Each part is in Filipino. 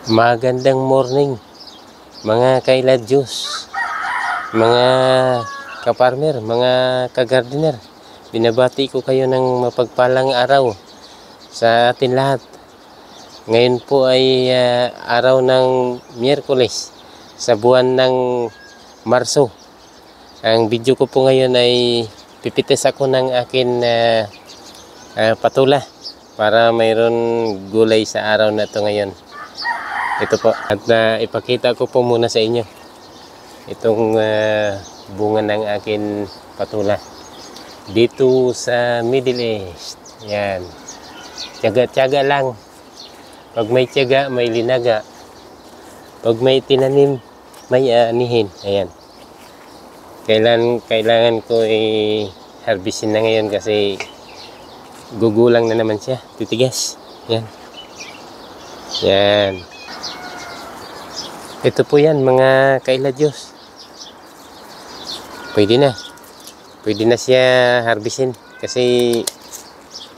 Magandang morning mga kailadyos, mga kaparmer, mga kagardener. Binabati ko kayo ng mapagpalang araw sa atin lahat. Ngayon po ay araw ng Miyerkules sa buwan ng Marso. Ang video ko po ngayon ay pipitis ako ng akin patula para mayroon gulay sa araw na ito ngayon. Ito po, at ipakita ko po muna sa inyo itong bunga ng akin patula dito sa Middle East. Yan, tiyaga-tiyaga lang. Pag may tiyaga, may linaga. Pag may tinanim, may anihin. Ayan, kailangan ko harvestin na ngayon kasi gugulang na naman siya, titigas. Yan, yan. Ito po yan mga kailadyos. Pwede na siya harvestin kasi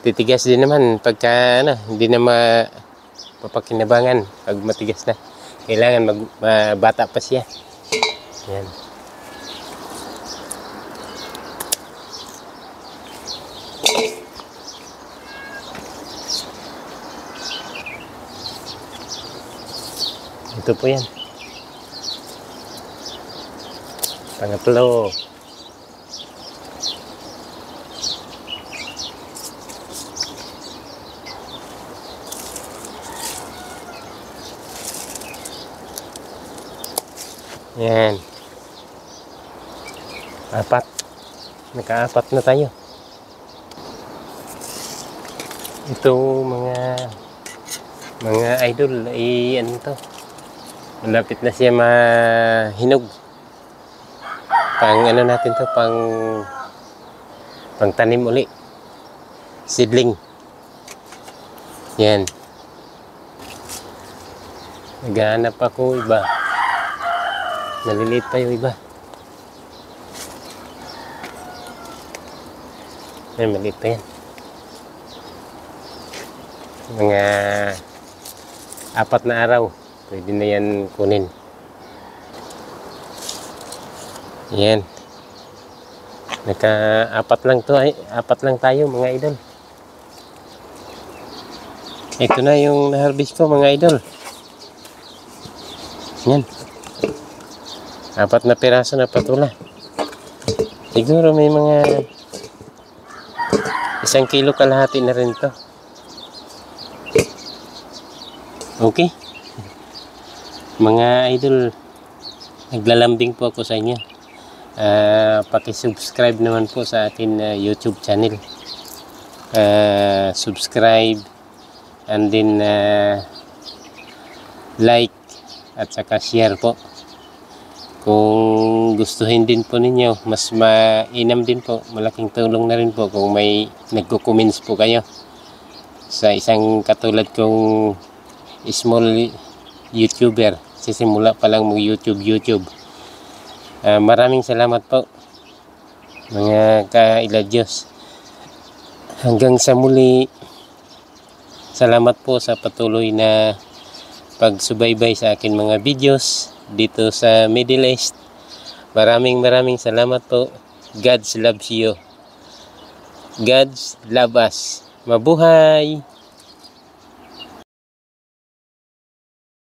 titigas din naman pagka hindi na mapapakinabangan pag matigas na. Kailangan bata pa siya. Yan. Ito po yan. Pangatlo. Yan. Apat. Naka-apat na tayo. Ito mga idol ay ano to? Malapit na siya mahinog. Pang ano natin to, pang tanim uli, seedling. Yan, naghahanap ako iba, naliliit pa yung iba. Yan, maliit pa yan. Mga 4 na araw pwede na yan kunin. Yan. Naka-4 lang to, 4 lang tayo mga idol. Ito na yung na-harvest ko mga idol. Yan. 4 na piraso na patula. Siguro may mga 1 kilo kalahati na rin to. Okay. Mga idol, naglalambing po ako sa inyo. Paki-subscribe naman po sa atin YouTube channel. Subscribe and then like at saka share po. Kung gustuhin din po ninyo, mas mainam din po, malaking tulong na rin po kung may nagko-comments po kayo sa isang katulad kong small YouTuber. Sisimula pa lang YouTube. Maraming salamat po mga kailadyos. Hanggang sa muli, salamat po sa patuloy na pagsubaybay sa akin mga videos dito sa Middle East. Maraming salamat po. God's loves you. God's love us. Mabuhay!